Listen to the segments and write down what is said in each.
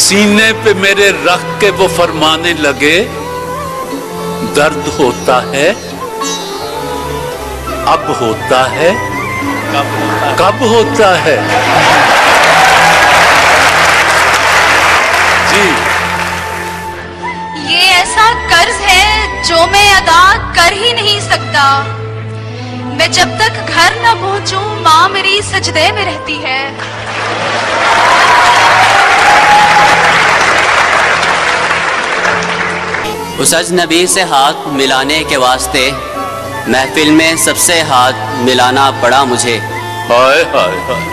सीने पे मेरे रख के वो फरमाने लगे, दर्द होता है, अब होता है, कब होता है। जी, ये ऐसा कर्ज है जो मैं अदा कर ही नहीं सकता। मैं जब तक घर न पहुंचूं, माँ मेरी सजदे में रहती है। उस अजनबी से हाथ मिलाने के वास्ते महफिल में सबसे हाथ मिलाना पड़ा मुझे। हाय हाय हाय,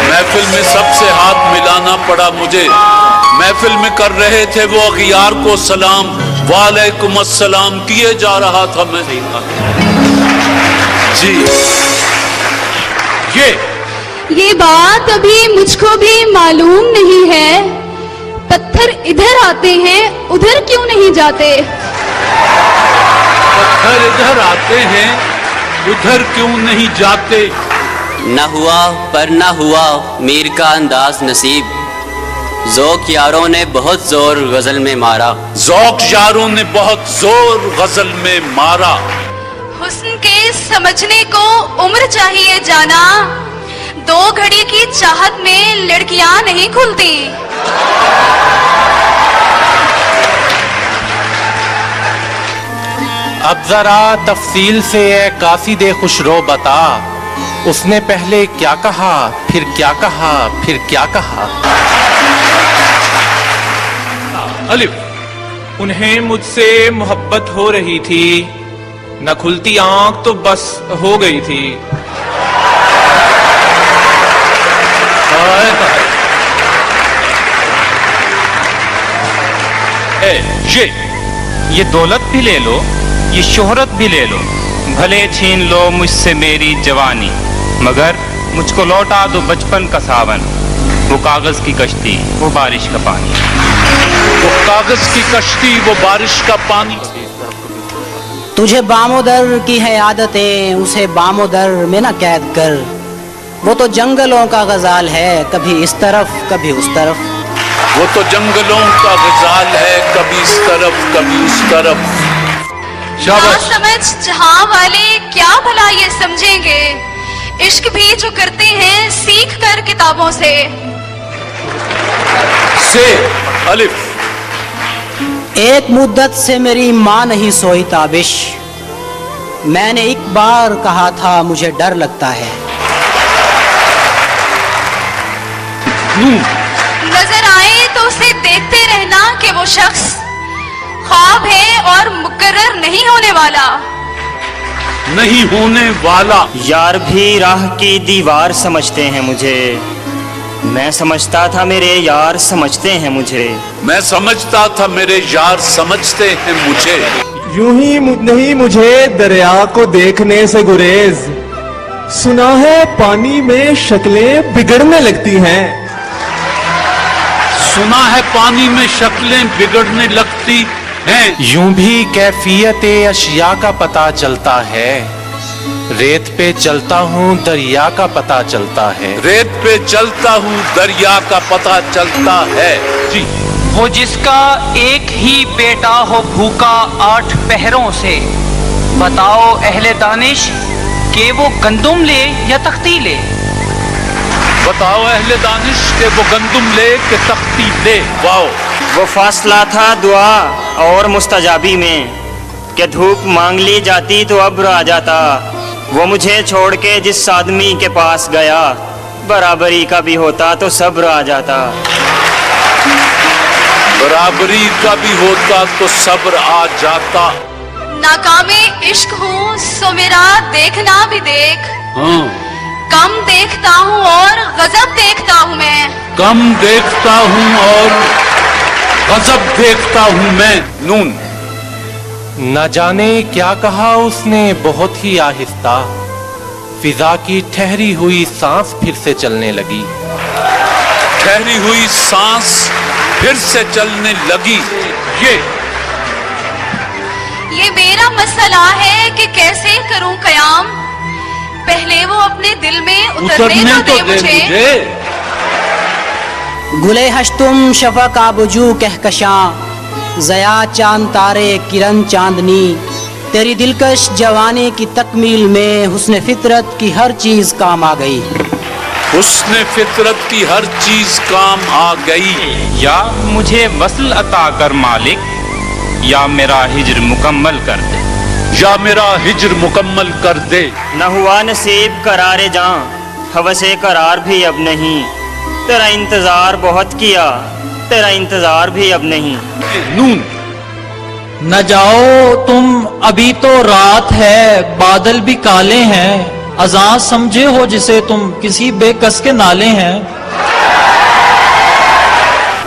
महफिल में सबसे हाथ मिलाना पड़ा मुझे। महफिल में कर रहे थे वो अगियार को सलाम, वालेकुम अस्सलाम किए जा रहा था मैं। जी, ये बात अभी मुझको भी मालूम नहीं है, पत्थर इधर आते हैं उधर क्यों नहीं जाते। पत्थर इधर आते हैं उधर क्यों नहीं जाते। न हुआ पर न हुआ मीर का अंदाज नसीब, ज़ौक़ यारों ने बहुत जोर गजल में मारा। ज़ौक़ यारों ने बहुत जोर गजल में मारा। हुस्न के समझने को उम्र चाहिए जाना, 2 घड़ी की चाहत में लड़कियां नहीं खुलती। अब जरा तफसील से ए कासिदे खुशरो बता, उसने पहले क्या कहा, फिर क्या कहा, फिर क्या कहा। अलिफ, उन्हें मुझसे मोहब्बत हो रही थी, न खुलती आंख तो बस हो गई थी। ये दौलत भी ले लो, ये शोहरत भी ले लो, भले छीन लो मुझसे मेरी जवानी, मगर मुझको लौटा दो बचपन का सावन, वो कागज की कश्ती वो बारिश का पानी। वो कागज की कश्ती वो बारिश का पानी। तुझे बामोदर की है आदतें, उसे बामोदर में न कैद कर, वो तो जंगलों का गजाल है, कभी इस तरफ कभी उस तरफ। वो तो जंगलों का गजाल है, कभी इस तरफ कभी उस तरफ। ना समझ जहां वाले क्या भला ये समझेंगे, इश्क भी जो करते हैं सीख कर किताबों से। अलिफ, एक मुद्दत से मेरी माँ नहीं सोई ताबिश, मैंने एक बार कहा था मुझे डर लगता है। नजर आए तो उसे देखते रहना कि वो शख्स ख्वाब है और मुकर्रर नहीं होने वाला। नहीं होने वाला। यार भी राह की दीवार समझते हैं मुझे, मैं समझता था मेरे यार समझते हैं मुझे। मैं समझता था मेरे यार समझते हैं मुझे। यूं ही नहीं मुझे दरिया को देखने से गुरेज, सुना है पानी में शक्लें बिगड़ने लगती हैं। सुना है पानी में शक्लें बिगड़ने लगती हैं। यूं भी कैफियत अशिया का पता चलता है, रेत पे चलता हूँ दरिया का पता चलता है। रेत पे चलता हूँ दरिया का पता चलता है। जी, वो जिसका एक ही बेटा हो भूखा 8 पहरों से, बताओ अहले दानिश कि वो गंदुम ले या तख्ती ले। बताओ अहले दानिश के वो गंदुम ले के तख्ती ले। वाओ, वो फासला था दुआ और मुस्तजाबी में, कि धूप मांग ली जाती तो अब्र आ जाता, वो मुझे छोड़ के जिस आदमी के पास गया, बराबरी का भी होता तो सब्र आ जाता। बराबरी का भी होता तो सब्र आ जाता। नाकामे इश्क हूँ सो मेरा देखना भी देख। कम देखता हूँ और गजब देखता हूँ मैं। कम देखता हूँ और गजब देखता हूँ मैं। नून, न जाने क्या कहा उसने बहुत ही आहिस्ता, फिजा की ठहरी हुई सांस फिर से चलने लगी। ठहरी हुई सांस फिर से चलने लगी। ये मेरा मसला है कि कैसे करूं कयाम, पहले वो अपने दिल में उतरने तो दे मुझे। गुले हश्तुम शफक आबजू कहकशां ज़या चांद तारे किरण चांदनी तेरी दिलकश जवानी की तकमील में हुस्न फितरत की हर चीज काम आ गई हुस्न फितरत की हर चीज काम आ गई या मुझे वस्ल अता कर मालिक या मेरा हिज्र मुकम्मल कर दे या मेरा हिज्र मुकम्मल कर दे न हुआ नसीब करारे जां हवसे करार भी अब नहीं तेरा इंतजार बहुत किया तेरा इंतजार भी अब नहीं नून न जाओ तुम, अभी तो रात है, बादल भी काले हैं, अजान समझे हो जिसे तुम किसी बेकस के नाले हैं।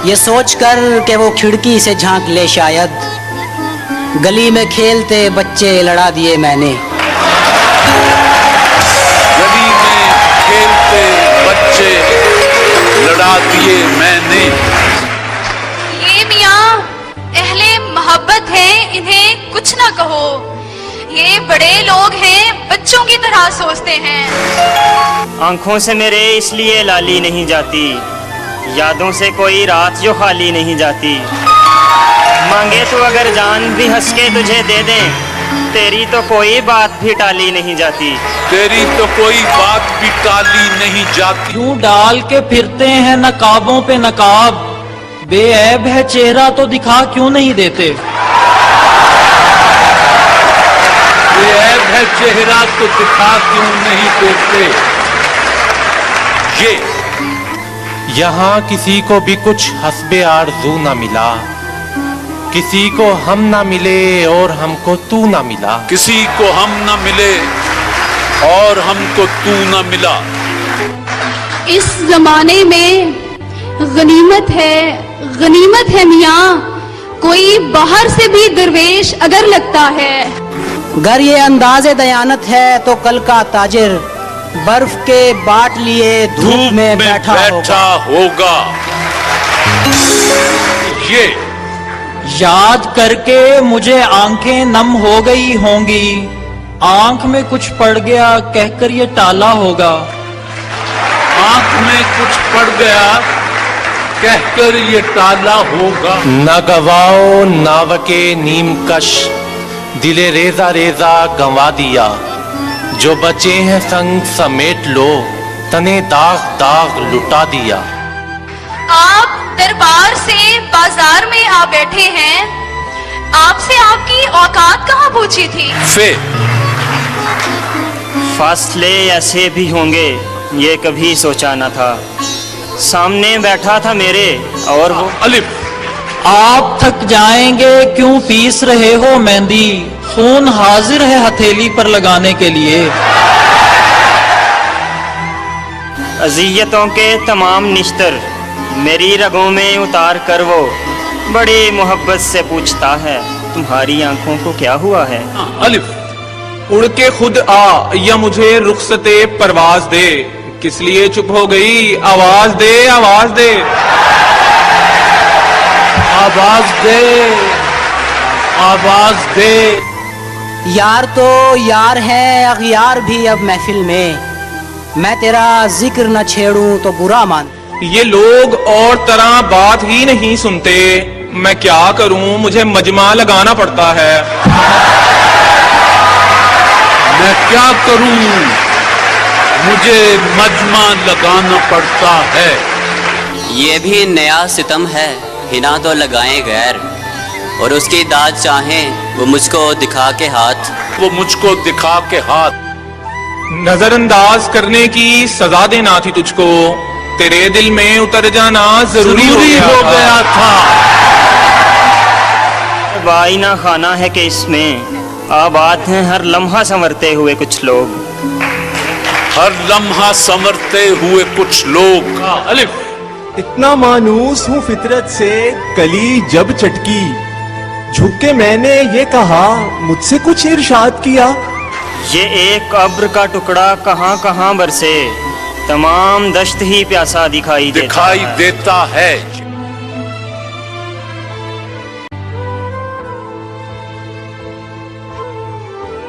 ये सोचकर कि वो खिड़की से झांक ले शायद गली में खेलते बच्चे लड़ा दिए मैंने गली में खेलते बच्चे लड़ा दिए मैंने ये मियाँ अहले मोहब्बत है, इन्हें कुछ ना कहो। ये बड़े लोग हैं, बच्चों की तरह सोचते हैं। आंखों से मेरे इसलिए लाली नहीं जाती यादों से कोई रात जो खाली नहीं जाती मांगे तो अगर जान भी हंस के तुझे दे दे तेरी तो कोई बात भी टाली नहीं जाती तेरी तो कोई बात भी टाली नहीं जाती क्यों डाल के फिरते हैं नकाबों पे नकाब, बेऐब है चेहरा तो दिखा क्यों नहीं देते। बेऐब है चेहरा तो दिखा क्यों नहीं देते। ये यहाँ किसी को भी कुछ हस्बे आरज़ू ना मिला, किसी को हम ना मिले और हमको तू ना मिला, किसी को हम न मिले और हमको तू न मिला। इस जमाने में गनीमत है मियाँ, कोई बाहर से भी दरवेश अगर लगता है। गर ये अंदाज़े दयानत है तो कल का ताजिर बर्फ के बाट लिए धूप में बैठा होगा। ये याद करके मुझे आंखें नम हो गई होंगी, आंख में कुछ पड़ गया कहकर ये टाला होगा। आंख में कुछ पड़ गया कहकर ये टाला होगा। न गवाओ नावके नीम कश, दिले रेजा रेजा गंवा दिया, जो बचे हैं संग समेट लो, तने दाग दाग लुटा दिया। आप दरबार से बाजार में आ बैठे हैं, आपसे आपकी औकात कहाँ पूछी थी। फासले ऐसे भी होंगे ये कभी सोचा न था, सामने बैठा था मेरे और वो अलिफ। आप थक जाएंगे क्यों पीस रहे हो मेहंदी, खून हाजिर है हथेली पर लगाने के लिए। अजियतों के तमाम निश्तर मेरी रगों में उतार कर वो बड़ी मोहब्बत से पूछता है तुम्हारी आंखों को क्या हुआ है। अलिफ। उड़ के खुद आ या मुझे रुखसते परवाज दे, किस लिए चुप हो गई, आवाज दे आवाज दे। आवाज दे आवाज दे। यार तो यार है अगयार भी अब महफिल में, मैं तेरा जिक्र न छेड़ूं तो बुरा मान। ये लोग और तरह बात ही नहीं सुनते, मैं क्या करूं, मुझे मजमा लगाना पड़ता है। मैं क्या करूं, मुझे मजमा लगाना पड़ता है। ये भी नया सितम है, हिना तो लगाए गैर, और उसकी दाद चाहें वो मुझको दिखा के हाथ, वो मुझको दिखा के हाथ। नजरअंदाज करने की सजा देना थी तुझको, तेरे दिल में उतर जाना जरूरी हो गया था। वाइना खाना है कि इसमें आबाद हैं हर लम्हा संवरते हुए कुछ लोग, हर लम्हा संवरते हुए कुछ लोग। अलिफ। इतना मानूस हूँ फितरत से, कली जब चटकी झुक के मैंने ये कहा मुझसे कुछ इरशाद किया। ये एक अब्र का टुकड़ा कहाँ कहाँ बरसे, तमाम दश्त ही प्यासा दिखाई देता है।